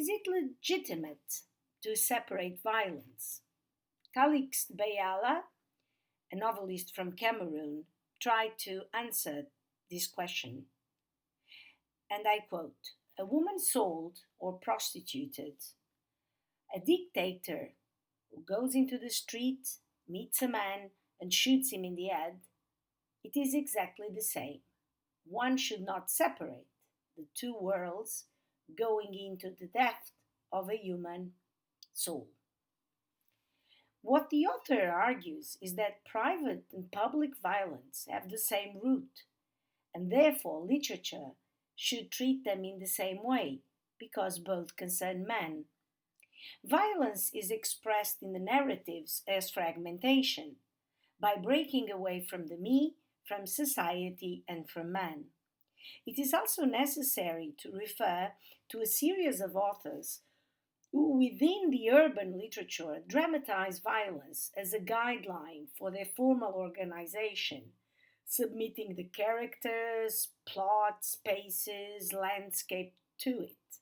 Is it legitimate to separate violence? Calixte Bayala, a novelist from Cameroon, tried to answer this question. And I quote, "A woman sold or prostituted, a dictator who goes into the street, meets a man, and shoots him in the head, it is exactly the same. One should not separate the two worlds going into the depth of a human soul." What the author argues is that private and public violence have the same root, and therefore literature should treat them in the same way, because both concern men. Violence is expressed in the narratives as fragmentation, by breaking away from the me, from society, and from man. It is also necessary to refer to a series of authors who, within the urban literature, dramatize violence as a guideline for their formal organization, submitting the characters, plot, spaces, landscape to it,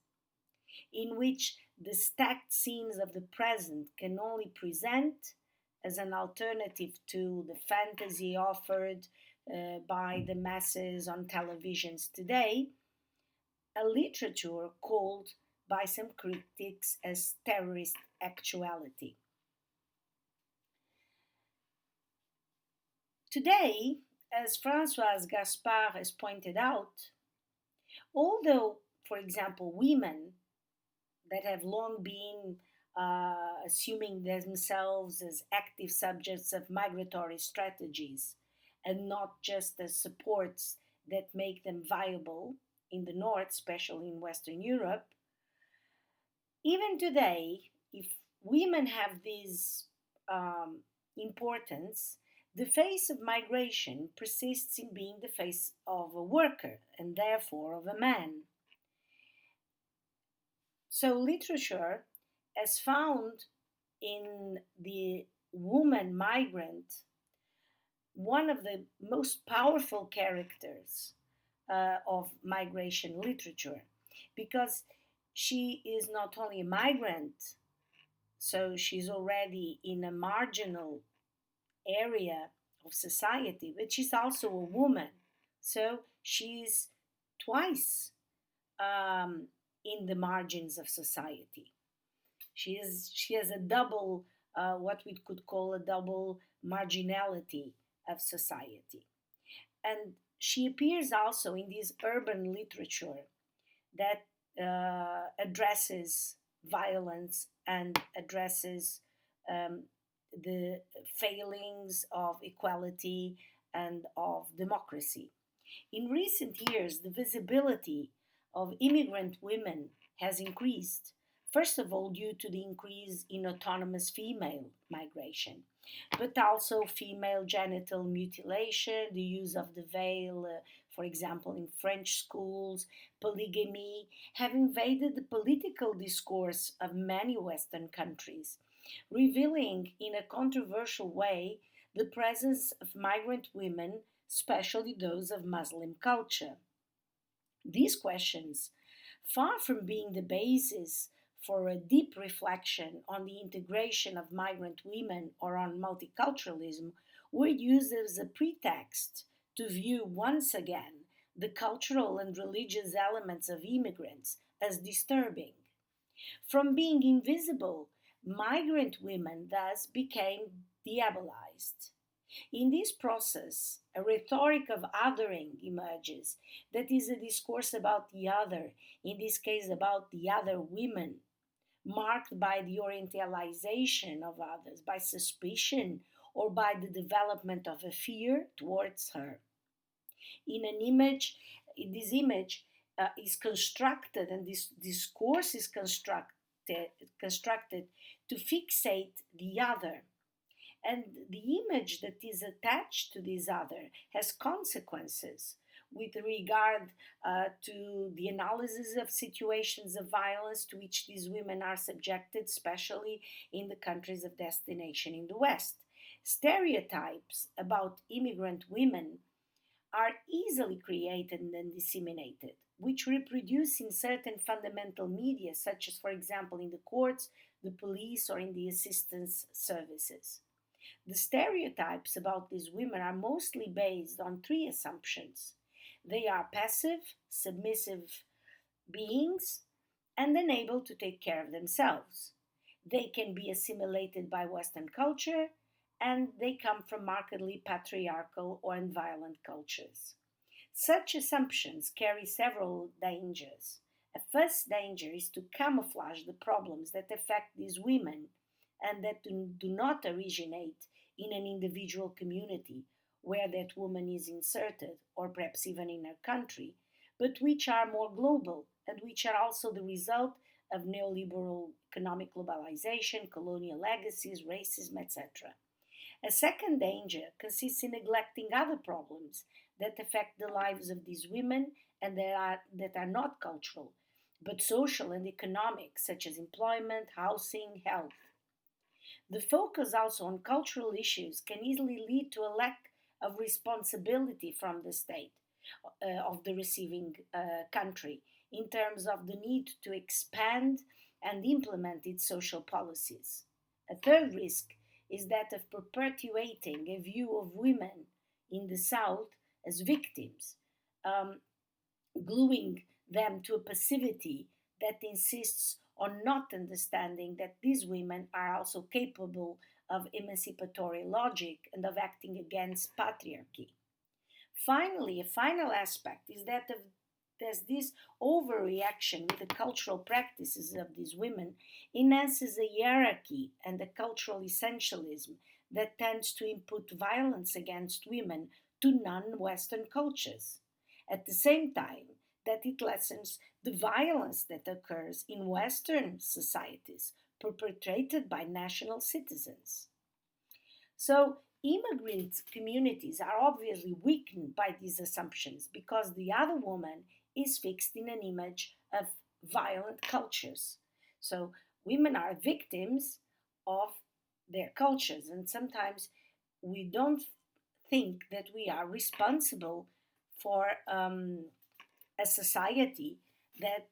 in which the stacked scenes of the present can only present, as an alternative to the fantasy offered by the masses on televisions today, a literature called by some critics as terrorist actuality. Today, as Françoise Gaspard has pointed out, although, for example, women that have long been assuming themselves as active subjects of migratory strategies and not just as supports that make them viable in the North, especially in Western Europe, even today, if women have this importance, the face of migration persists in being the face of a worker and therefore of a man. So, literature has found in the woman migrant one of the most powerful characters of migration literature, because she is not only a migrant, so she's already in a marginal area of society, but she's also a woman, so she's twice in the margins of society. She has a double, what we could call a double marginality of society. And she appears also in this urban literature that addresses violence and addresses the failings of equality and of democracy. In recent years, the visibility of immigrant women has increased, first of all, due to the increase in autonomous female migration, but also female genital mutilation, the use of the veil, for example, in French schools, polygamy, have invaded the political discourse of many Western countries, revealing in a controversial way the presence of migrant women, especially those of Muslim culture. These questions, far from being the basis for a deep reflection on the integration of migrant women or on multiculturalism, were used as a pretext to view once again the cultural and religious elements of immigrants as disturbing. From being invisible, migrant women thus became diabolized. In this process, a rhetoric of othering emerges, that is, a discourse about the other, in this case about the other women, marked by the orientalization of others, by suspicion, or by the development of a fear towards her. In an image, this image is constructed, and this discourse is constructed to fixate the other. And the image that is attached to this other has consequences with regard to the analysis of situations of violence to which these women are subjected, especially in the countries of destination in the West. Stereotypes about immigrant women are easily created and disseminated. which reproduce in certain fundamental media, such as, for example, in the courts, the police, or in the assistance services. The stereotypes about these women are mostly based on three assumptions. They are passive, submissive beings, and unable to take care of themselves. They can be assimilated by Western culture, and they come from markedly patriarchal or violent cultures. Such assumptions carry several dangers. A first danger is to camouflage the problems that affect these women and that do not originate in an individual community where that woman is inserted, or perhaps even in her country, but which are more global and which are also the result of neoliberal economic globalization, colonial legacies, racism, etc. A second danger consists in neglecting other problems that affect the lives of these women and that are not cultural, but social and economic, such as employment, housing, health. The focus also on cultural issues can easily lead to a lack of responsibility from the state of the receiving country in terms of the need to expand and implement its social policies. A third risk is that of perpetuating a view of women in the South as victims, um, gluing them to a passivity that insists on not understanding that these women are also capable of emancipatory logic and of acting against patriarchy. Finally, a final aspect is that there's this overreaction with the cultural practices of these women enhances a hierarchy and a cultural essentialism that tends to input violence against women to non-Western cultures. At the same time, that it lessens the violence that occurs in Western societies perpetrated by national citizens. So, immigrant communities are obviously weakened by these assumptions because the other woman is fixed in an image of violent cultures. So, women are victims of their cultures, and sometimes we don't think that we are responsible for a society that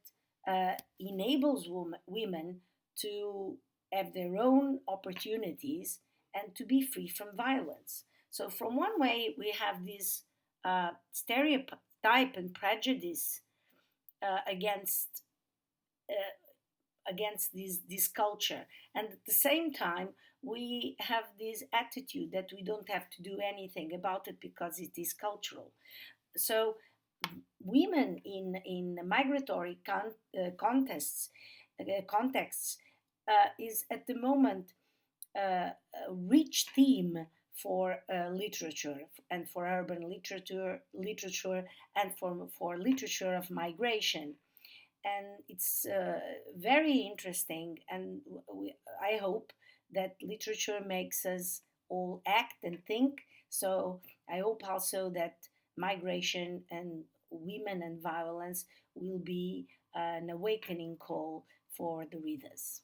enables women to have their own opportunities and to be free from violence. So, from one way, we have this stereotype and prejudice against against this culture, and at the same time, we have this attitude that we don't have to do anything about it because it is cultural. So, women in migratory is at the moment a rich theme for literature and for urban literature and for literature of migration. And it's very interesting, and I hope that literature makes us all act and think. So I hope also that migration and women and violence will be an awakening call for the readers.